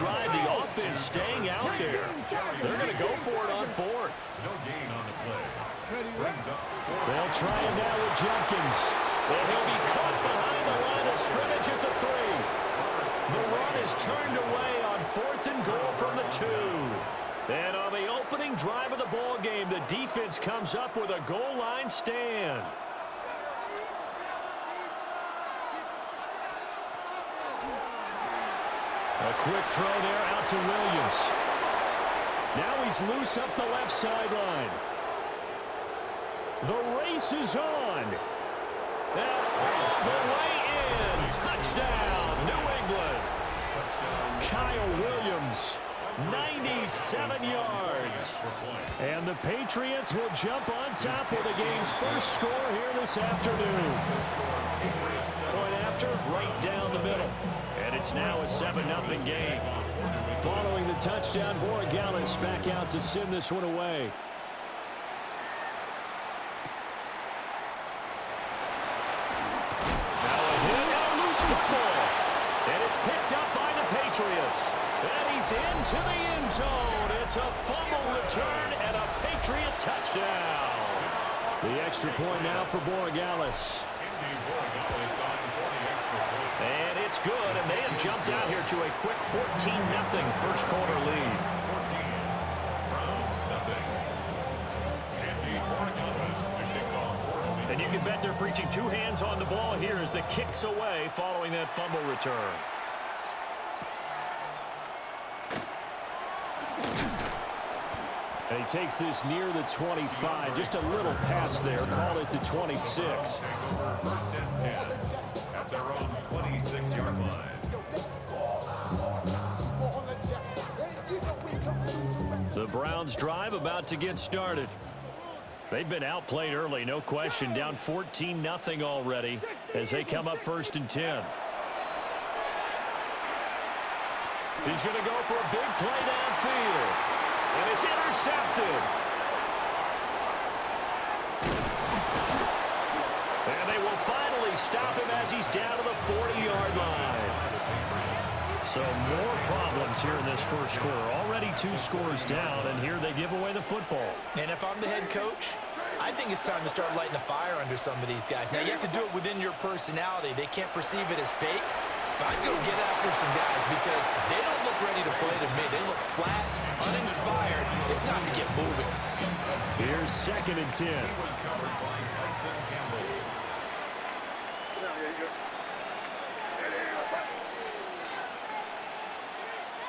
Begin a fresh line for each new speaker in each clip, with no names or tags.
drive, the offense staying out there. They're going to go for it on fourth.
No gain on the play. Brings up.
They'll try it now with Jenkins. And he'll be caught behind the line of scrimmage at the 3. The run is turned away on 4th and goal from the 2. And on the opening drive of the ball game, the defense comes up with a goal line stand. A quick throw there out to Williams. Now he's loose up the left sideline. The race is on. And all the way in. Touchdown, New England. Kyle Williams, 97 yards. And the Patriots will jump on top with the game's first score here this afternoon. Point after, right down the middle. And it's now a 7-0 game. Following the touchdown, Borregales back out to send this one away. Now a hit and a loose football. And it's picked up by the Patriots. And he's into the end zone. It's a fumble return and a Patriot touchdown. The extra point now for Borregales. And it's good, and they have jumped out here to a quick 14-0 first quarter lead. And you can bet they're preaching two hands on the ball here as the kick's away following that fumble return. And he takes this near the 25, just a little pass there, called it the 26.
First and 10 at their own 26-yard line.
The Browns drive about to get started. They've been outplayed early, no question, down 14-0 already as they come up first and 10. He's going to go for a big play downfield. And it's intercepted. And they will finally stop him as he's down to the 40-yard line. So more problems here in this first quarter. Already 2 scores down, and here they give away the football.
And if I'm the head coach, I think it's time to start lighting a fire under some of these guys. Now, you have to do it within your personality. They can't perceive it as fake. But I'd go get after some guys because they don't look ready to play to me. They look flat, uninspired. It's time to get moving.
Here's 2nd and 10.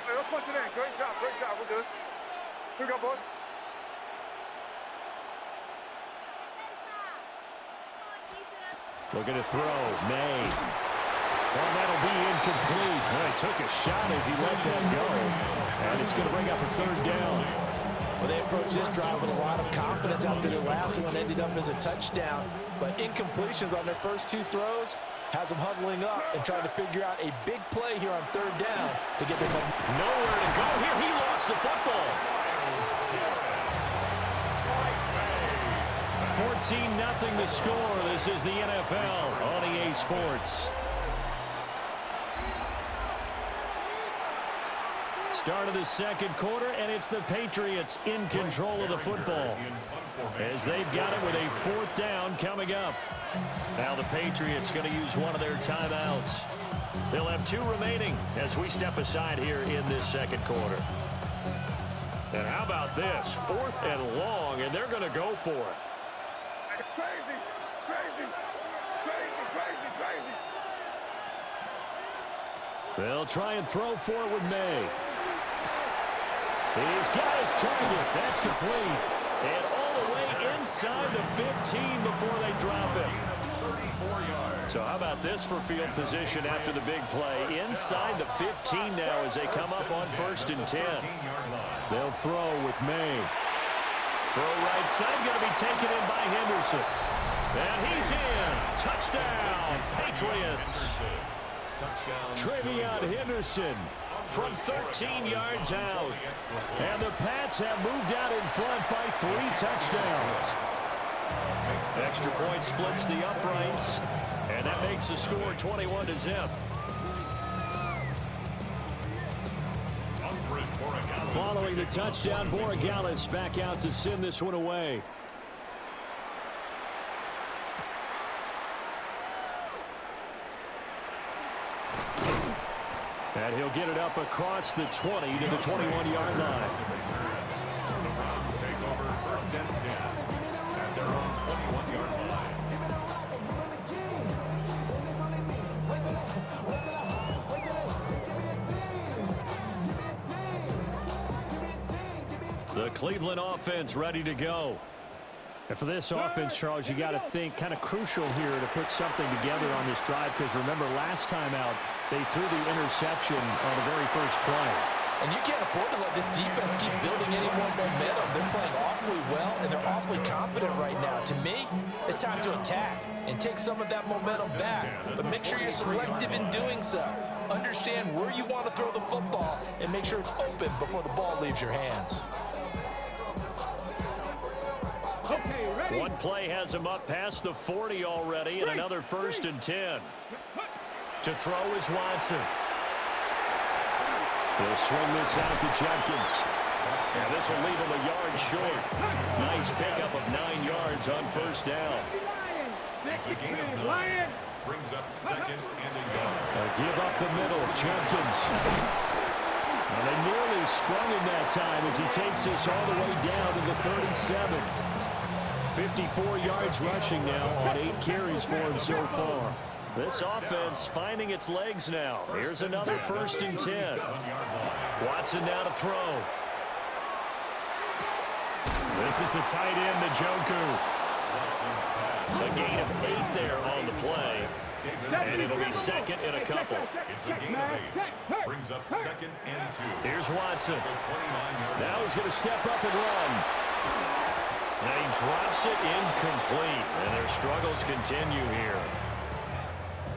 Let's punch it in. Great job. We're good. Here we go, boys.
Looking to throw. May. Well, that'll be incomplete. Well, he took a shot as he let that go. And it's going to bring up a 3rd down.
Well, they approached this drive with a lot of confidence after their last one ended up as a touchdown. But incompletions on their first 2 throws has them huddling up and trying to figure out a big play here on 3rd down to get them
nowhere to go here. He lost the football. 14-0 the score. This is the NFL on EA Sports. Start of the second quarter, and it's the Patriots in control of the football as they've got it with a 4th down coming up. Now the Patriots going to use one of their timeouts. They'll have 2 remaining as we step aside here in this second quarter. And how about this? 4th and long, and they're going to go for it.
Crazy.
They'll try and throw for it with May. He's got his target. That's complete. And all the way inside the 15 before they drop him. So how about this for field position after the big play? Inside the 15 now as they come up on 1st and 10. They'll throw with May. Throw right side, going to be taken in by Henderson. And he's in. Touchdown, Patriots. Trevion Henderson from 13 yards out. And the Pats have moved out in front by 3 touchdowns. Extra point splits the uprights. And that makes the score 21-0. Following the touchdown, Borregales back out to send this one away. And he'll get it up across the 20 to the 21-yard line.
The Browns take over 1st and 10 at their own 21-yard line.
The Cleveland offense ready to go. And for this offense, Charles, you got to think kind of crucial here to put something together on this drive, because remember last time out they threw the interception on the very first play.
And you can't afford to let this defense keep building any more momentum. They're playing awfully well, and they're awfully confident right now. To me, it's time to attack and take some of that momentum back. But make sure you're selective in doing so. Understand where you want to throw the football and make sure it's open before the ball leaves your hands.
One play has him up past the 40 already, and another 1st and 10. To throw is Watson. He'll swing this out to Jenkins. And this will leave him a yard short. Nice pickup of 9 yards on 1st down.
It's a gain of 9. Brings up 2nd and a yard.
Give up the middle, Jenkins. And they nearly sprung him that time as he takes this all the way down to the 37. 54 yards rushing now on 8 carries for him so far. This offense finding its legs now. Here's another 1st and 10. Watson now to throw. This is the tight end, Njoku. A gain of 8 there on the play. And it'll be 2nd and a couple.
It's a gain of 8. Brings up 2nd and 2.
Here's Watson. Now he's going to step up and run. And he drops it incomplete, and their struggles continue here.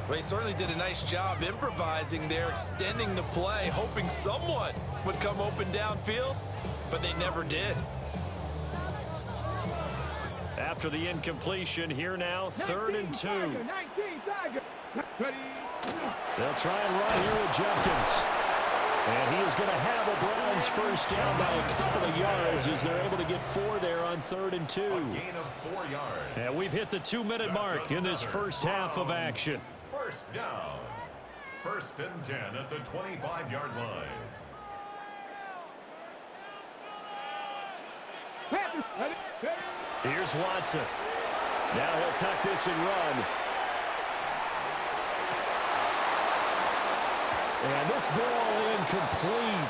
Well, he certainly did a nice job improvising there, extending the play, hoping someone would come open downfield, but they never did.
After the incompletion, here now, 3rd and 2. They'll try and run here with Jenkins. And he is going to have a Browns 1st down by a couple of yards as they're able to get 4 there on 3rd and 2.
A gain of 4 yards.
And we've hit the 2-minute mark in this first half of action.
1st down. 1st and 10 at the 25-yard line.
Here's Watson. Now he'll tuck this and run. And this ball incomplete.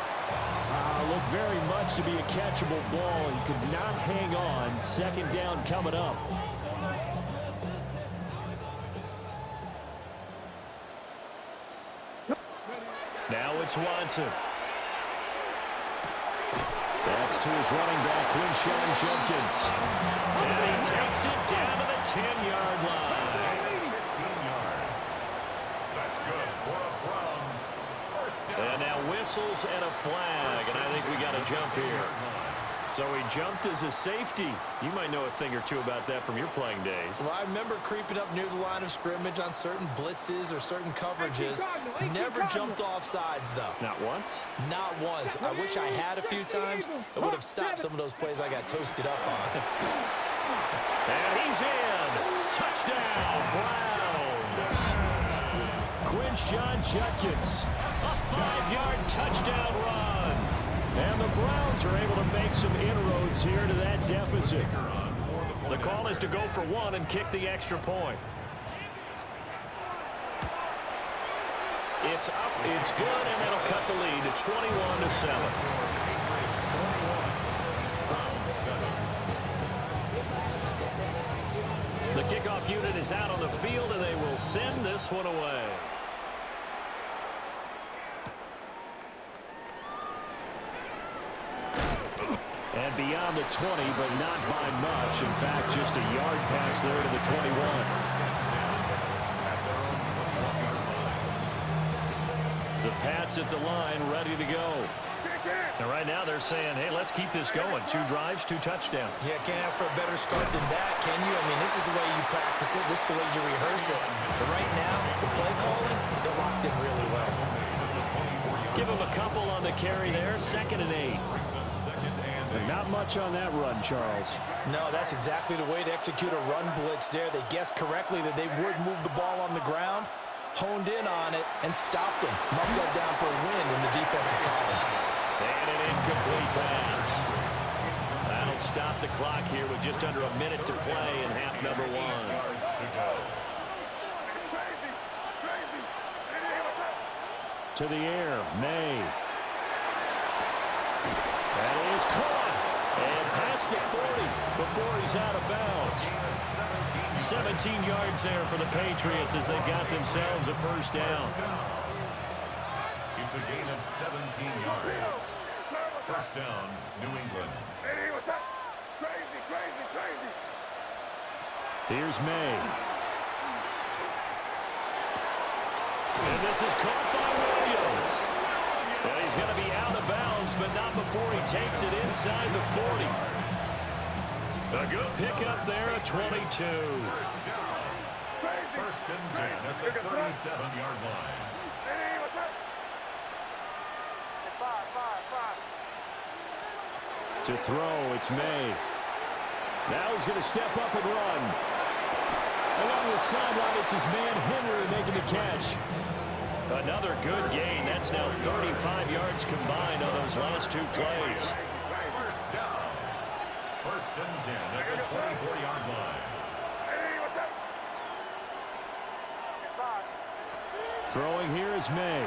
Looked very much to be a catchable ball. He could not hang on. 2nd down coming up. Now it's Watson. That's to his running back, Quinshon Jenkins. And he takes it down to the 10-yard line.
15 yards. That's good for a Browns 1st down.
And now whistles and a flag, and I think we got a jump here. So he jumped as a safety. You might know a thing or two about that from your playing days.
Well, I remember creeping up near the line of scrimmage on certain blitzes or certain coverages. Never jumped off sides, though.
Not once?
Not once. I wish I had a few times. It would have stopped some of those plays I got toasted up on.
And he's in. Touchdown, Browns. Quinshon Jenkins. A 5-yard touchdown run. And the Browns are able to make some inroads here to that deficit. The call is to go for 1 and kick the extra point. It's up, it's good, and that'll cut the lead to 21-7. The kickoff unit is out on the field, and they will send this one away. And beyond the 20, but not by much. In fact, just a yard pass there to the 21. The Pats at the line, ready to go. And right now they're saying, hey, let's keep this going. 2 drives, 2 touchdowns.
Yeah, can't ask for a better start than that, can you? I mean, this is the way you practice it. This is the way you rehearse it. But right now, the play calling, they're locked in really well.
Give give him a couple on the carry there. 2nd and 8.
And
not much on that run, Charles.
No, that's exactly the way to execute a run blitz there. They guessed correctly that they would move the ball on the ground, honed in on it, and stopped him. Mucked that down for a win in the defense's column.
And an incomplete pass. That'll stop the clock here with just under a minute to play in half number 1. To the air, May. That is caught. And past the 40 before he's out of bounds. 17 yards there for the Patriots as they got themselves a first down.
It's a gain of 17 yards. First down, New England.
Here's May. And this is caught by Williams. And he's going to be out of bounds, but not before he takes it inside the 40. A good pickup there at 22.
First and 10 at the 37-yard line.
To throw, it's May. Now he's going to step up and run. Along the sideline, it's his man Henry making the catch. Another good gain. That's now 35 yards combined on those last 2 plays.
First down. First and 10 at the 24-yard line.
Throwing here is May.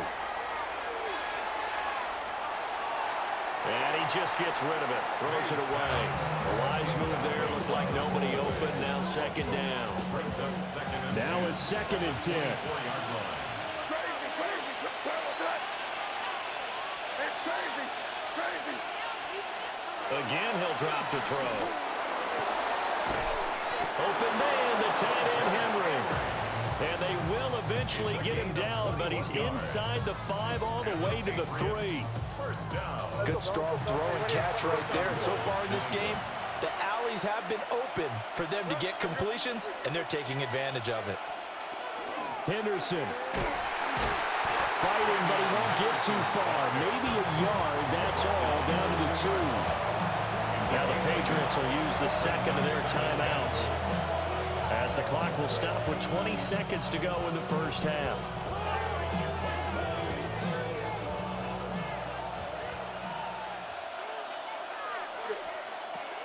And he just gets rid of it. Throws it away. A wise move there. Looked like nobody open. Now 2nd down. Now it's 2nd and 10. Again, he'll drop to throw. Open man, the tight end Henry. And they will eventually get him down, but he's inside the 5 all the way to the 3.
Good strong throw and catch right there. And so far in this game, the alleys have been open for them to get completions, and they're taking advantage of it.
Henderson. Fighting, but he won't get too far. Maybe a yard, that's all, down to the 2. Now the Patriots will use the 2nd of their timeouts, as the clock will stop with 20 seconds to go in the first half.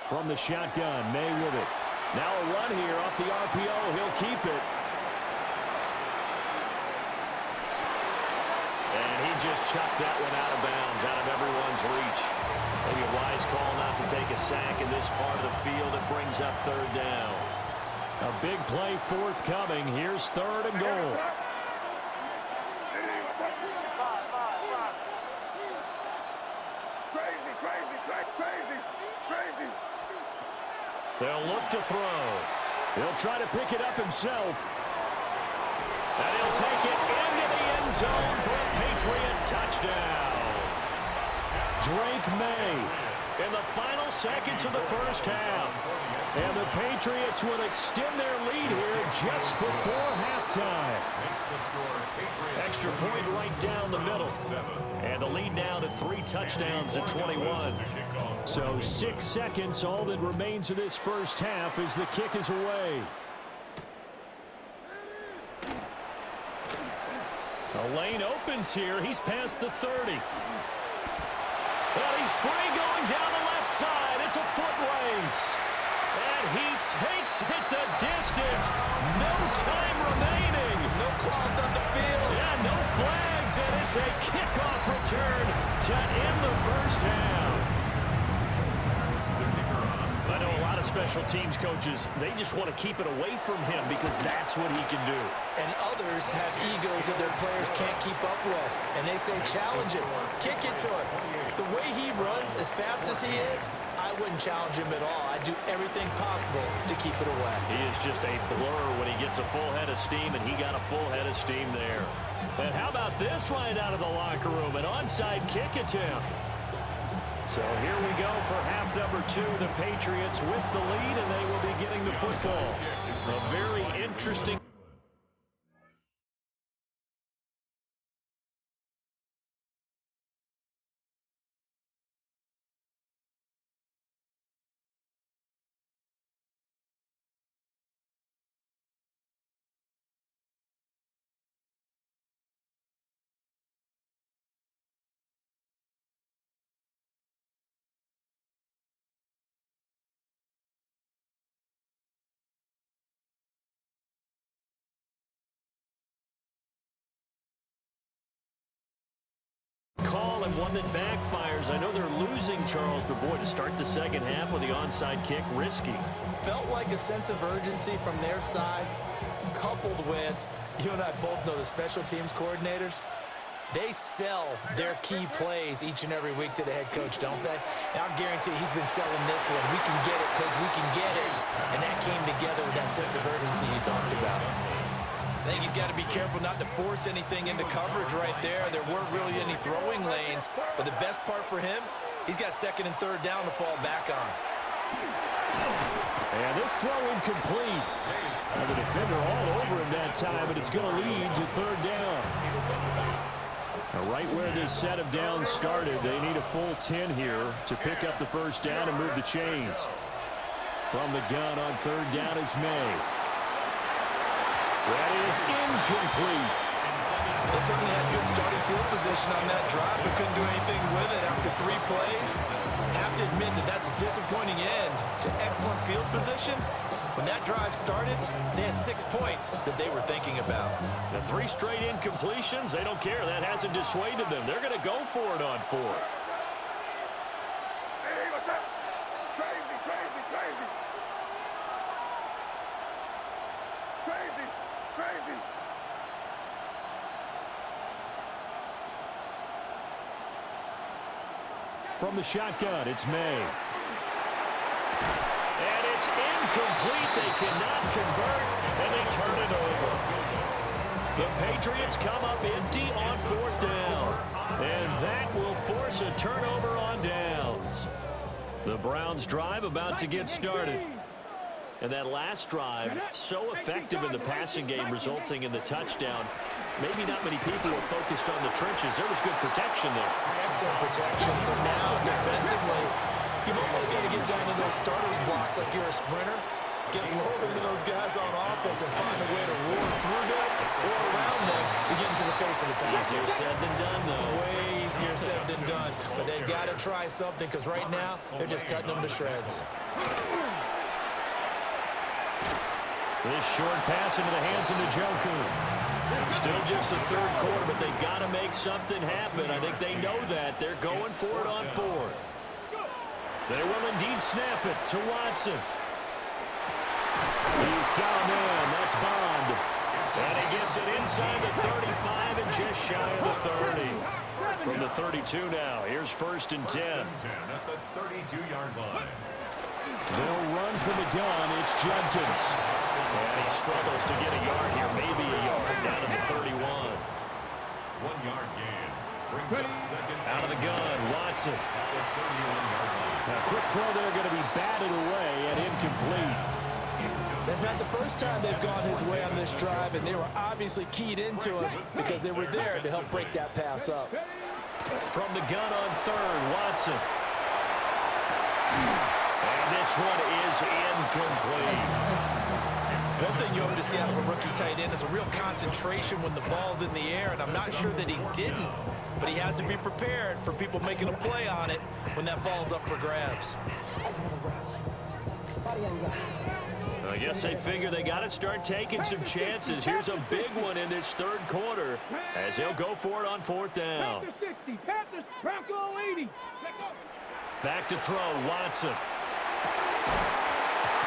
From the shotgun, May with it. Now a run here off the RPO. He'll keep it. And he just chucked that one out of bounds, out of everyone's reach. Maybe a wise call not to take a sack in this part of the field. It brings up 3rd down. A big play forthcoming. Here's 3rd and goal. They'll look to throw. He'll try to pick it up himself. And he'll take it into the end zone for a Patriot touchdown. Drake May in the final seconds of the first half. And the Patriots will extend their lead here just before halftime. Extra point right down the middle. And the lead now to 3 touchdowns at 21. So 6 seconds, all that remains of this first half as the kick is away. A lane opens here. He's past the 30. And he's free going down the left side. It's a foot race. And he takes it the distance. No time remaining.
No cloth on the field.
Yeah, no flags. And it's a kickoff return to end the first half. I know a lot of special teams coaches, they just want to keep it away from him because that's what he can do.
And others have egos that their players can't keep up with. And they say, challenge him, kick it to him. The way he runs as fast as he is, I wouldn't challenge him at all. I'd do everything possible to keep it away.
He is just a blur when he gets a full head of steam, and he got a full head of steam there. And how about this right out of the locker room? An onside kick attempt. So here we go for half number 2. The Patriots with the lead, and they will be getting the football. A very interesting and one that backfires. I know they're losing, Charles, but boy, to start the second half with the onside kick, risky.
Felt like a sense of urgency from their side, coupled with, you and I both know the special teams coordinators, they sell their key plays each and every week to the head coach, don't they? And I'll guarantee he's been selling this one. We can get it, coach, we can get it. And that came together with that sense of urgency you talked about. I think he's got to be careful not to force anything into coverage right there. There weren't really any throwing lanes, but the best part for him, he's got second and third down to fall back on.
And this throw incomplete. And the defender all over him that time, but it's going to lead to third down. Now, right where this set of downs started, they need a full 10 here to pick up the first down and move the chains. From the gun on third down is May. That is incomplete.
They certainly had good starting field position on that drive, but couldn't do anything with it after 3 plays. Have to admit that that's a disappointing end to excellent field position. When that drive started, they had 6 points that they were thinking about.
The 3 straight incompletions, they don't care. That hasn't dissuaded them. They're going to go for it on 4th.
Hey, what's up? Crazy, crazy, crazy. Crazy, crazy.
From the shotgun, it's May. And it's incomplete. They cannot convert, and they turn it over. The Patriots come up empty on 4th down. And that will force a turnover on downs. The Browns drive about to get started. And that last drive, so effective in the passing game, resulting in the touchdown. Maybe not many people were focused on the trenches. There was good protection there.
Excellent protection. So now, defensively, you've almost got to get down to those starters blocks like you're a sprinter. Get lower than those guys on offense and find a way to roar through them or around them to get into the face of the pass.
Easier said than done, though.
Way easier said than done. But they've got to try something because right now, they're just cutting them to shreds.
This short pass into the hands of Njoku. Still just the 3rd quarter, but they've got to make something happen. I think they know that. They're going for it on 4th. They will indeed snap it to Watson. He's got him in. That's Bond. And he gets it inside the 35 and just shy of the 30. From the 32 now. Here's 1st and 10.
At the 32-yard line.
They'll run from the gun. It's Jenkins. And he struggles to get a yard here. Maybe a yard down to the 31.
1-yard gain. Brings up second.
Out of the gun, Watson.
At the 31-yard line.
Now, quick throw there going to be batted away and incomplete.
That's not the first time they've gone his way on this drive, and they were obviously keyed into him because they were there to help break that pass up.
From the gun on 3rd, Watson. And this one is incomplete.
One thing you hope to see out of a rookie tight end is a real concentration when the ball's in the air, and I'm not sure that he didn't, but he has to be prepared for people making a play on it when that ball's up for grabs.
I guess they figure they got to start taking some chances. Here's a big one in this 3rd quarter as he'll go for it on 4th down. Back to throw, Watson.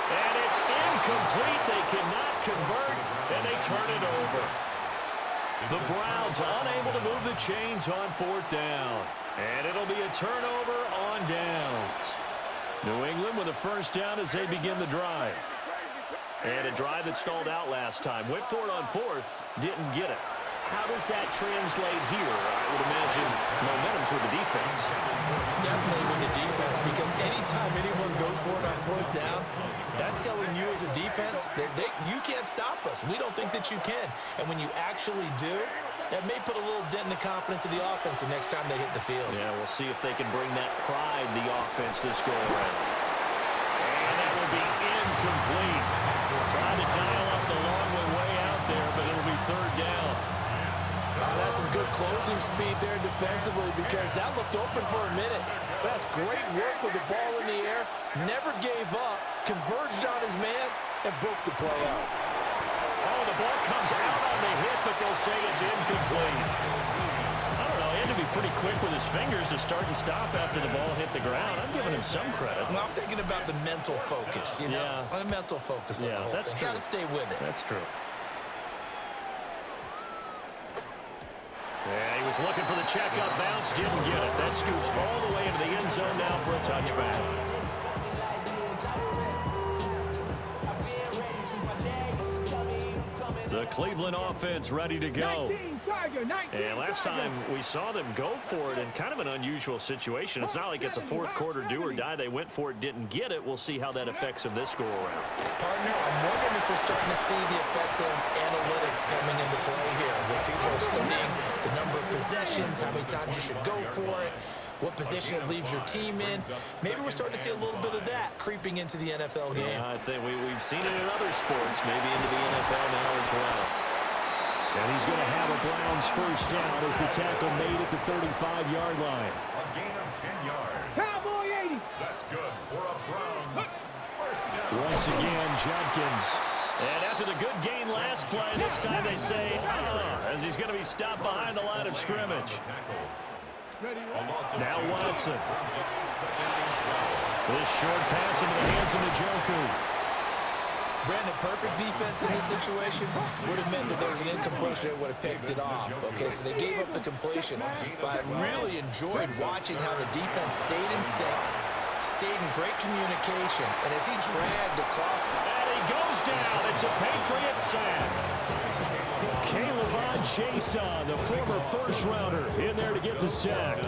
And it's incomplete. They cannot convert, and they turn it over. The Browns unable to move the chains on 4th down. And it'll be a turnover on downs. New England with a first down as they begin the drive. And a drive that stalled out last time. Went for it on 4th, didn't get it. How does that translate here? I would imagine momentum's with the defense.
Definitely with the defense, because anytime anyone goes for it on 4th down, that's telling you as a defense that you can't stop us. We don't think that you can. And when you actually do, that may put a little dent in the confidence of the offense the next time they hit the field.
Yeah, we'll see if they can bring that pride, the offense, this go around. And that will be incomplete. Trying to dial up the long way out there, but it'll be 3rd down.
That's some good closing speed there defensively because that looked open for a minute. That's great work with the ball in the air. Never gave up, converged on his man, and broke the play out.
Oh, the ball comes out on the hit, but they'll say it's incomplete. I don't know, he had to be pretty quick with his fingers to start and stop after the ball hit the ground. I'm giving him some credit.
Well, I'm thinking about the mental focus, you know?
Yeah.
The mental focus on the whole
that's
thing.
true.
Got to stay with it.
That's true. Yeah, he was looking for the checkup bounce, didn't get it. That scoots all the way into the end zone now for a touchback. The Cleveland offense ready to go. And last time we saw them go for it in kind of an unusual situation. It's not like it's a fourth quarter do or die. They went for it, didn't get it. We'll see how that affects them this go-around.
Partner, I'm wondering if we're starting to see the effects of analytics coming into play here, where people are studying the number of possessions, how many times you should go for it, what position it leaves your team in. Maybe we're starting to see a little bit of that creeping into the NFL game.
Yeah, I think we've seen it in other sports, maybe into the NFL now as well. And he's going to have a Browns first down as the tackle made at the 35-yard line.
A gain of 10 yards.
Cowboy 80.
That's good for a Browns first down.
Once again, Judkins. And after the good gain last play, this time they say, as he's going to be stopped behind the line of scrimmage. Now Watson. This short pass into the hands of Njoku.
Brandon, perfect defense in this situation would have meant that there was an incompletion that would have picked it off. Okay, so they gave up the completion. But I really enjoyed watching how the defense stayed in sync, stayed in great communication, and as he dragged across.
And he goes down. It's a Patriot sack. Caleb Chason, the former first-rounder, in there to get the sack.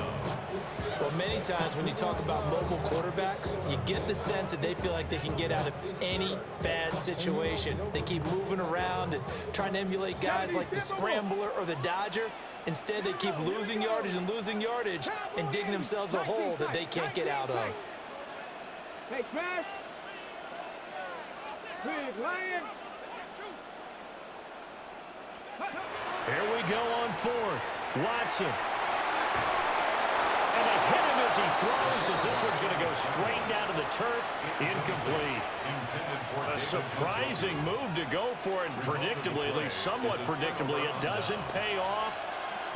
Well, many times when you talk about mobile quarterbacks, you get the sense that they feel like they can get out of any bad situation. They keep moving around and trying to emulate guys like the Scrambler or the Dodger. Instead, they keep losing yardage and digging themselves a hole that they can't get out of.
Hey, Smash. Big Lion.
Here we go on fourth. Watson. And they hit him as he throws, as this one's going to go straight down to the turf. Incomplete. A surprising move to go for it, predictably, at least somewhat predictably. It doesn't pay off.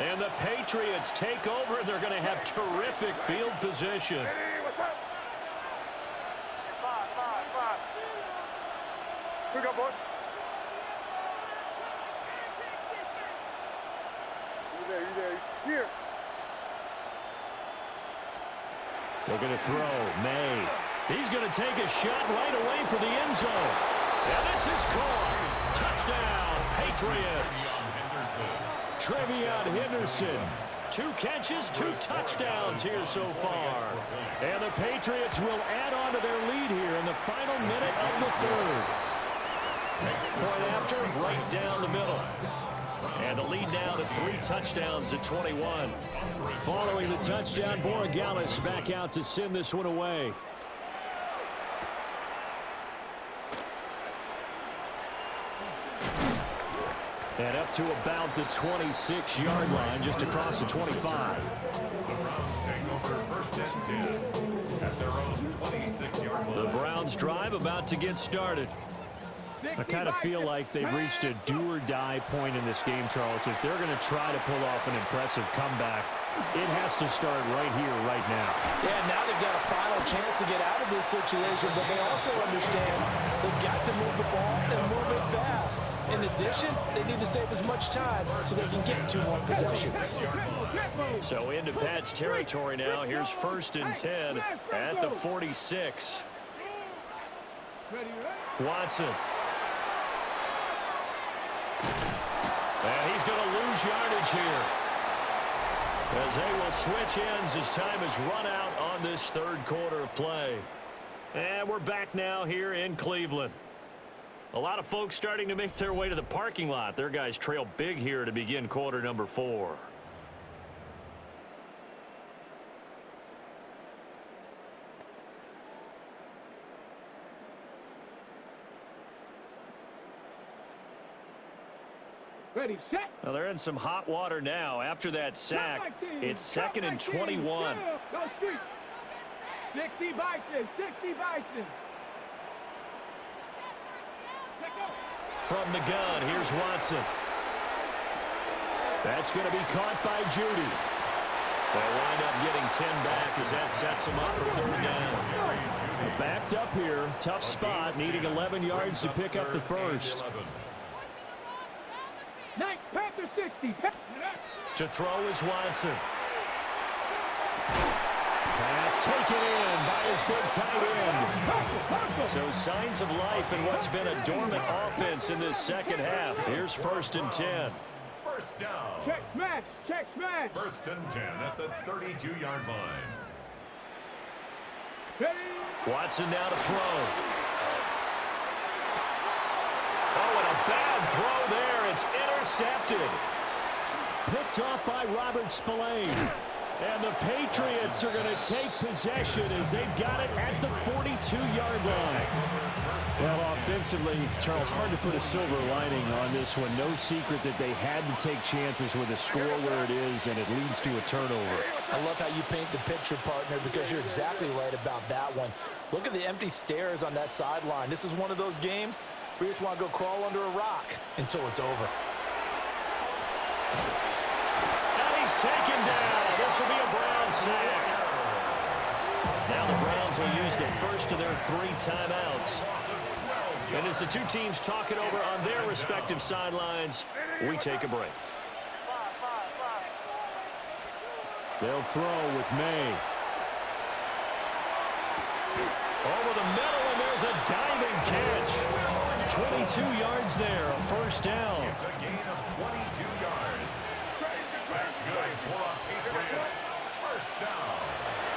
And the Patriots take over, and they're going to have terrific field position.
Hey, what's up? 5. We go, boys. You there. Here.
Looking to throw. May. He's going to take a shot right away for the end zone. And this is caught. Touchdown, Patriots. Trevion Henderson. 2 catches, 2 touchdowns here so far. And the Patriots will add on to their lead here in the final minute of the third. Point after, right down the middle. And the lead now to 3 touchdowns at 21. Following the touchdown, Borregales back out to send this one away. And up to about the 26-yard line, just across the 25.
The Browns take over first and 10 at their own 26-yard line.
The Browns drive about to get started. I kind of feel like they've reached a do-or-die point in this game, Charles. If they're going to try to pull off an impressive comeback, it has to start right here, right now.
Yeah, now they've got a final chance to get out of this situation, but they also understand they've got to move the ball and move it fast. In addition, they need to save as much time so they can get 2 more possessions.
So into Pat's territory now. Here's first and 10 at the 46. Watson. And he's going to lose yardage here, as they will switch ends as time has run out on this third quarter of play. And we're back now here in Cleveland. A lot of folks starting to make their way to the parking lot. Their guys trail big here to begin quarter number 4.
Ready, set.
Well, they're in some hot water now. After that sack, it's 2nd and 21.
Go street. 60 Bison, 60 Bison.
From the gun, here's Watson. That's going to be caught by Judy. They'll wind up getting 10 back as that sets them up for 3rd down. Backed up here. Tough spot. Needing 11 yards to pick up the first.
Panther 60.
To throw is Watson. Pass taken in by his big tight end. So signs of life in what's been a dormant offense in this second half. Here's 1st and 10.
First down.
Check smash. Check smash.
1st and 10 at the 32-yard line.
Watson now to throw. Oh, and a bad throw there. It's intercepted. Picked off by Robert Spillane. And the Patriots are going to take possession as they've got it at the 42-yard line. Well, offensively, Charles, hard to put a silver lining on this one. No secret that they had to take chances with a score where it is, and it leads to a turnover.
I love how you paint the picture, partner, because you're exactly right about that one. Look at the empty stares on that sideline. This is one of those games where you just want to go crawl under a rock until it's over.
And he's taken down. This will be a Browns sack. Now the Browns will use the first of their 3 timeouts. And as the two teams talk it over on their respective sidelines, we take a break. They'll throw with May. Over the middle, and there's a diving catch. 22 yards there, a 1st down.
It's a gain of 22 yards. That's good for a Patriots 1st down.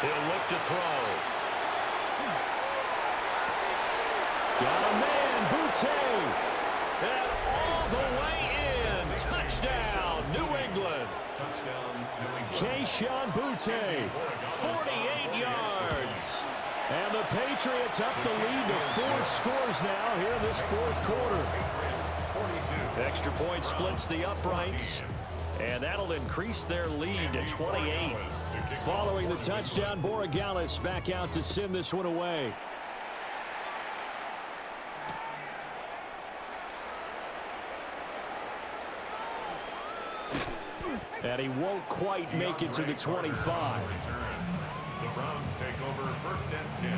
He'll look to throw. Got a man, Boutte. And all the way in. Touchdown, New England.
Touchdown, New England.
Keyshawn Boutte, 48 yards. And the Patriots up the lead to 4 scores now here in this 4th quarter.
42.
Extra point splits the uprights, and that'll increase their lead to 28. Following the touchdown, Borregales back out to send this one away. And he won't quite make it to the 25.
The Browns take over 1st and 10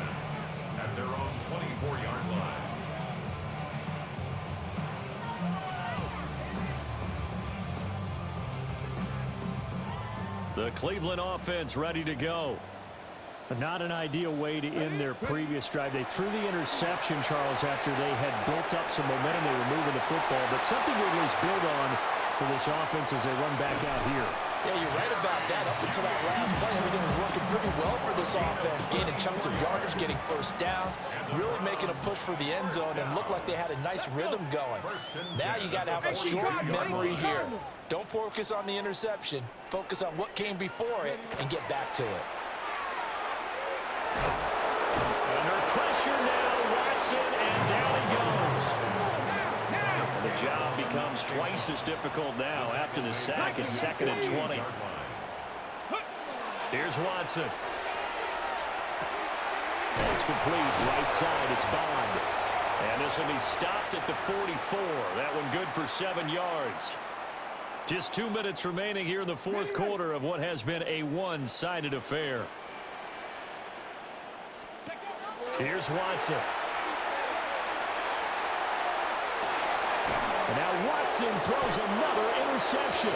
at their own 24-yard line.
The Cleveland offense ready to go. Not an ideal way to end their previous drive. They threw the interception, Charles, after they had built up some momentum. They were moving the football, but something to at least build on for this offense as they run back out here.
Yeah, you're right about that. Up until that last play, everything was working pretty well for this offense. Gaining chunks of yardage, getting 1st downs, really making a push for the end zone, and looked like they had a nice rhythm going. Now you got to have a short memory here. Don't focus on the interception. Focus on what came before it and get back to it.
Under pressure now, Watson, and down he goes. The job becomes twice as difficult now after the sack. It's 2nd and 20. Here's Watson. That's complete. Right side, it's Bond. And this will be stopped at the 44. That one good for 7 yards. Just 2 minutes remaining here in the 4th quarter of what has been a one-sided affair. Here's Watson. And now Watson throws another interception.